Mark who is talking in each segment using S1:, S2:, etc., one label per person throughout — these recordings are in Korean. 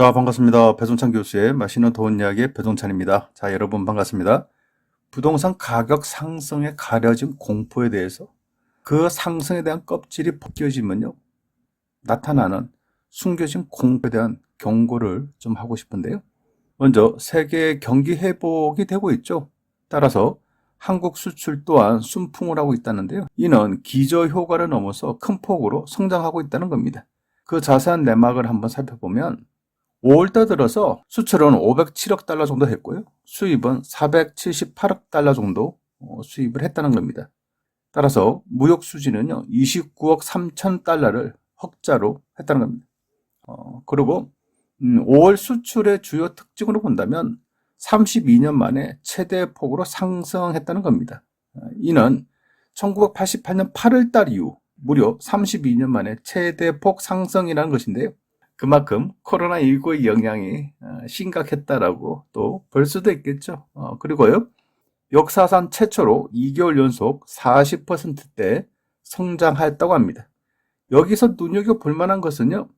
S1: 자, 반갑습니다. 배종찬 교수의 맛있는 돈 이야기의 배종찬입니다. 자, 여러분 반갑습니다. 부동산 가격 상승에 가려진 공포에 대해서 그 상승에 대한 껍질이 벗겨지면요, 나타나는 숨겨진 공포에 대한 경고를 좀 하고 싶은데요. 먼저 세계 경기 회복이 되고 있죠. 따라서 한국 수출 또한 순풍을 하고 있다는데요. 이는 기저효과를 넘어서 큰 폭으로 성장하고 있다는 겁니다. 그 자세한 내막을 한번 살펴보면 5월달 들어서 수출은 507억 달러 정도 했고요. 수입은 478억 달러 정도 수입을 했다는 겁니다. 따라서 무역 수지는요, 29억 3천 달러를 흑자로 했다는 겁니다. 그리고 5월 수출의 주요 특징으로 본다면 32년 만에 최대 폭으로 상승했다는 겁니다. 이는 1988년 8월 달 이후 무려 32년 만에 최대 폭 상승이라는 것인데요. 그만큼 코로나19의 영향이 심각했다라고 또 볼 수도 있겠죠. 그리고요, 역사상 최초로 2개월 연속 40%대 성장하였다고 합니다. 여기서 눈여겨볼 만한 것은요,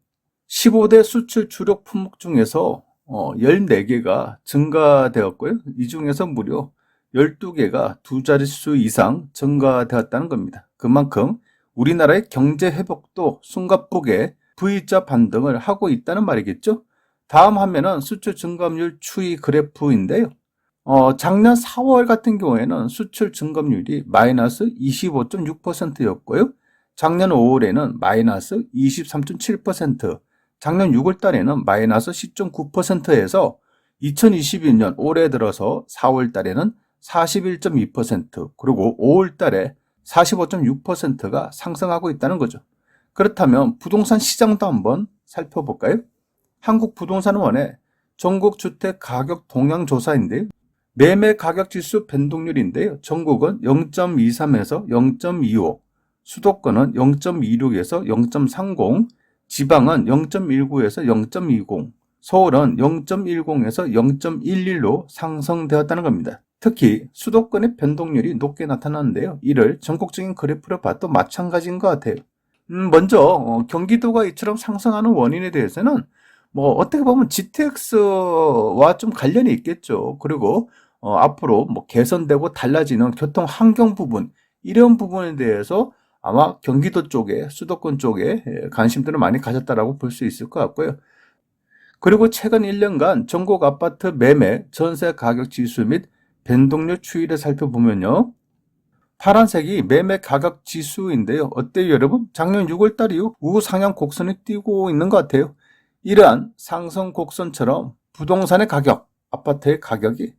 S1: 15대 수출 주력 품목 중에서 14개가 증가되었고요. 이 중에서 무려 12개가 두 자릿수 이상 증가되었다는 겁니다. 그만큼 우리나라의 경제 회복도 숨가쁘게 V자 반등을 하고 있다는 말이겠죠. 다음 화면은 수출 증감률 추이 그래프인데요. 작년 4월 같은 경우에는 수출 증감률이 마이너스 25.6%였고요. 작년 5월에는 마이너스 23.7%, 작년 6월 달에는 마이너스 10.9%에서 2021년 올해 들어서 4월 달에는 41.2%, 그리고 5월 달에 45.6%가 상승하고 있다는 거죠. 그렇다면 부동산 시장도 한번 살펴볼까요? 한국부동산원의 전국주택 가격 동향 조사인데요. 매매 가격 지수 변동률인데요. 전국은 0.23에서 0.25, 수도권은 0.26에서 0.30, 지방은 0.19에서 0.20, 서울은 0.10에서 0.11로 상승되었다는 겁니다. 특히 수도권의 변동률이 높게 나타나는데요. 이를 전국적인 그래프로 봐도 마찬가지인 것 같아요. 먼저 경기도가 이처럼 상승하는 원인에 대해서는 어떻게 보면 GTX와 좀 관련이 있겠죠. 그리고 앞으로 개선되고 달라지는 교통 환경 부분, 이런 부분에 대해서 아마 경기도 쪽에, 수도권 쪽에 관심들을 많이 가졌다라고 볼 수 있을 것 같고요. 그리고 최근 1년간 전국 아파트 매매 전세 가격 지수 및 변동률 추이를 살펴보면요, 파란색이 매매 가격 지수인데요. 어때요, 여러분? 작년 6월 달 이후 우상향 곡선이 띄고 있는 것 같아요. 이러한 상승 곡선처럼 부동산의 가격, 아파트의 가격이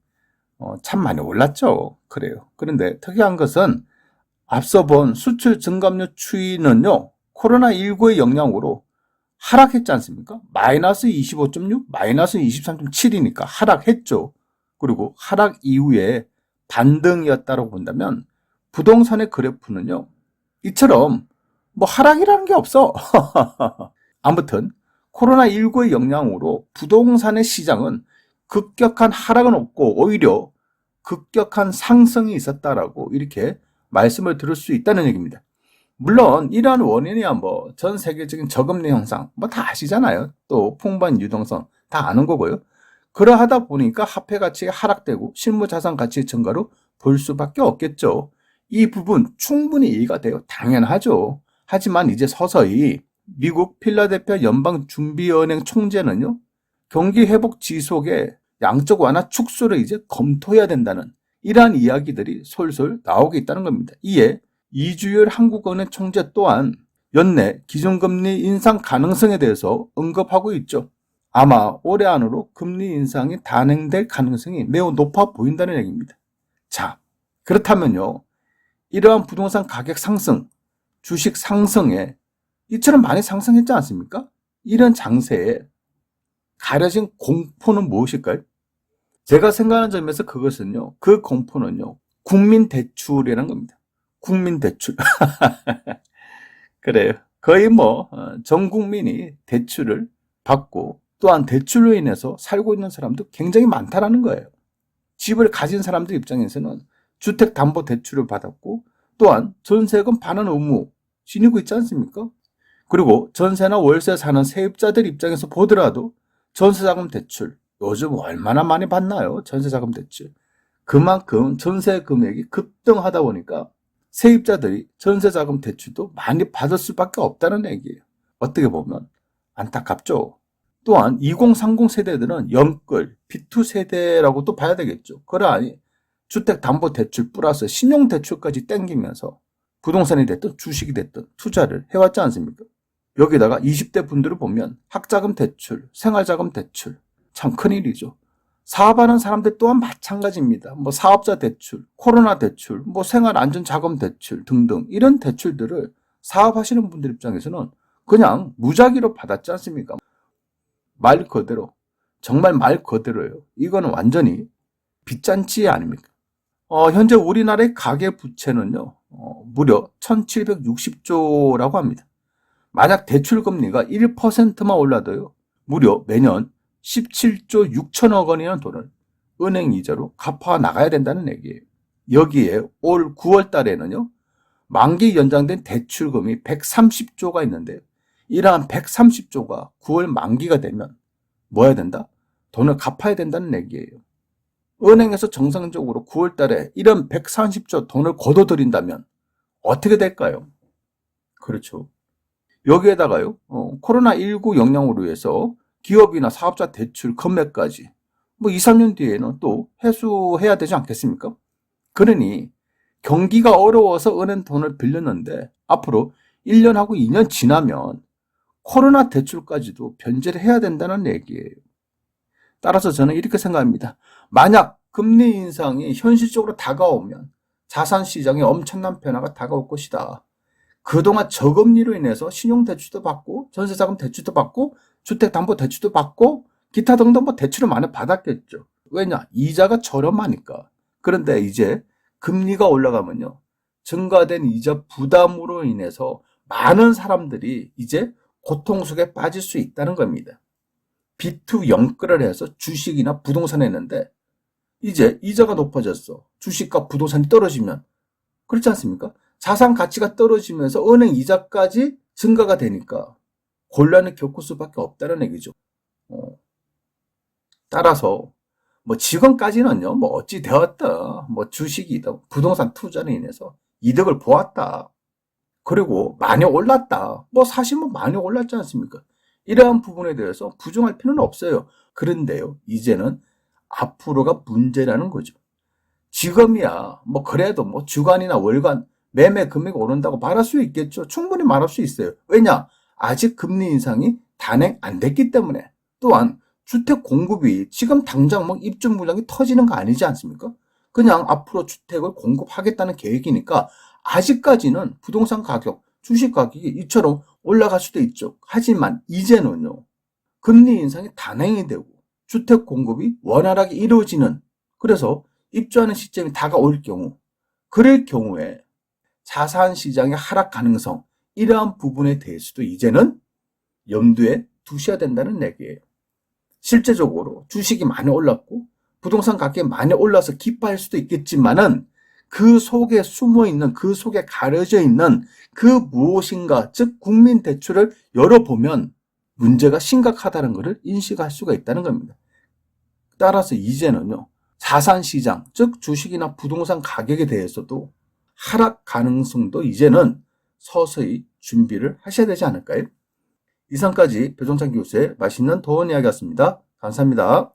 S1: 참 많이 올랐죠. 그래요. 그런데 특이한 것은 앞서 본 수출 증감률 추이는요, 코로나19의 영향으로 하락했지 않습니까? 마이너스 25.6, 마이너스 23.7이니까 하락했죠. 그리고 하락 이후에 반등이었다고 본다면 부동산의 그래프는요, 이처럼 하락이라는 게 없어. 아무튼 코로나19의 영향으로 부동산의 시장은 급격한 하락은 없고 오히려 급격한 상승이 있었다라고 이렇게 말씀을 드릴 수 있다는 얘기입니다. 물론 이러한 원인이야 전 세계적인 저금리 현상 다 아시잖아요. 또 풍부한 유동성 다 아는 거고요. 그러하다 보니까 화폐 가치가 하락되고 실무 자산 가치 증가로 볼 수밖에 없겠죠. 이 부분 충분히 이해가 돼요. 당연하죠. 하지만 이제 서서히 미국 필라델피아 연방준비은행 총재는요, 경기 회복 지속의 양적 완화 축소를 이제 검토해야 된다는 이러한 이야기들이 솔솔 나오고 있다는 겁니다. 이에 이주열 한국은행 총재 또한 연내 기준금리 인상 가능성에 대해서 언급하고 있죠. 아마 올해 안으로 금리 인상이 단행될 가능성이 매우 높아 보인다는 얘기입니다. 자, 그렇다면요, 이러한 부동산 가격 상승, 주식 상승에 이처럼 많이 상승했지 않습니까? 이런 장세에 가려진 공포는 무엇일까요? 제가 생각하는 점에서 그것은요, 그 공포는요, 국민대출이라는 겁니다. 국민대출. 그래요. 거의 전 국민이 대출을 받고 또한 대출로 인해서 살고 있는 사람도 굉장히 많다라는 거예요. 집을 가진 사람들 입장에서는 주택담보대출을 받았고 또한 전세금 반환 의무 지니고 있지 않습니까? 그리고 전세나 월세 사는 세입자들 입장에서 보더라도 전세자금 대출 요즘 얼마나 많이 받나요? 전세자금 대출. 그만큼 전세 금액이 급등하다 보니까 세입자들이 전세자금 대출도 많이 받을 수밖에 없다는 얘기예요. 어떻게 보면 안타깝죠. 또한 2030 세대들은 영끌, B2 세대라고 또 봐야 되겠죠. 그러하니 주택담보대출 플러스 신용대출까지 땡기면서 부동산이 됐든 주식이 됐든 투자를 해왔지 않습니까? 여기다가 20대 분들을 보면 학자금 대출, 생활자금 대출, 참 큰일이죠. 사업하는 사람들 또한 마찬가지입니다. 뭐 사업자 대출, 코로나 대출, 뭐 생활안전자금 대출 등등 이런 대출들을 사업하시는 분들 입장에서는 그냥 무작위로 받았지 않습니까? 말 그대로, 정말 말 그대로예요. 이거는 완전히 빚잔치 아닙니까? 현재 우리나라의 가계부채는요, 무려 1760조라고 합니다. 만약 대출금리가 1%만 올라도요, 무려 매년 17조 6천억 원이라는 돈을 은행 이자로 갚아 나가야 된다는 얘기예요. 여기에 올 9월 달에는요, 만기 연장된 대출금이 130조가 있는데, 이러한 130조가 9월 만기가 되면 뭐 해야 된다? 돈을 갚아야 된다는 얘기예요. 은행에서 정상적으로 9월 달에 이런 130조 돈을 거둬들인다면 어떻게 될까요? 그렇죠. 여기에다가요, 코로나19 영향으로 해서 기업이나 사업자 대출 금액까지 뭐 2, 3년 뒤에는 또 회수해야 되지 않겠습니까? 그러니 경기가 어려워서 은행 돈을 빌렸는데 앞으로 1년하고 2년 지나면 코로나 대출까지도 변제를 해야 된다는 얘기예요. 따라서 저는 이렇게 생각합니다. 만약 금리 인상이 현실적으로 다가오면 자산시장에 엄청난 변화가 다가올 것이다. 그동안 저금리로 인해서 신용대출도 받고 전세자금 대출도 받고 주택담보대출도 받고 기타 등등 뭐 대출을 많이 받았겠죠. 왜냐? 이자가 저렴하니까. 그런데 이제 금리가 올라가면요, 증가된 이자 부담으로 인해서 많은 사람들이 이제 고통 속에 빠질 수 있다는 겁니다. B2 영끌을 해서 주식이나 부동산을 했는데 이제 이자가 높아졌어. 주식과 부동산이 떨어지면 그렇지 않습니까? 자산 가치가 떨어지면서 은행 이자까지 증가가 되니까 곤란을 겪을 수밖에 없다는 얘기죠. 따라서 뭐 지금까지는요, 뭐 어찌 되었다, 뭐 주식이다, 부동산 투자로 인해서 이득을 보았다. 그리고 많이 올랐다. 뭐 사실 뭐 많이 올랐지 않습니까? 이러한 부분에 대해서 부정할 필요는 없어요. 그런데요, 이제는 앞으로가 문제라는 거죠. 지금이야 뭐 그래도 뭐 주간이나 월간 매매 금액이 오른다고 말할 수 있겠죠. 충분히 말할 수 있어요. 왜냐? 아직 금리 인상이 단행 안 됐기 때문에. 또한 주택 공급이 지금 당장 뭐 입주 물량이 터지는 거 아니지 않습니까? 그냥 앞으로 주택을 공급하겠다는 계획이니까 아직까지는 부동산 가격, 주식 가격이 이처럼 올라갈 수도 있죠. 하지만 이제는요, 금리 인상이 단행이 되고 주택 공급이 원활하게 이루어지는, 그래서 입주하는 시점이 다가올 경우, 그럴 경우에 자산 시장의 하락 가능성, 이러한 부분에 대해서도 이제는 염두에 두셔야 된다는 얘기예요. 실제적으로 주식이 많이 올랐고 부동산 가격이 많이 올라서 기뻐할 수도 있겠지만은 그 속에 숨어 있는, 그 속에 가려져 있는 그 무엇인가, 즉 국민 대출을 열어보면 문제가 심각하다는 것을 인식할 수가 있다는 겁니다. 따라서 이제는요, 자산 시장, 즉 주식이나 부동산 가격에 대해서도 하락 가능성도 이제는 서서히 준비를 하셔야 되지 않을까요? 이상까지 배종찬 교수의 맛있는 도원 이야기였습니다. 감사합니다.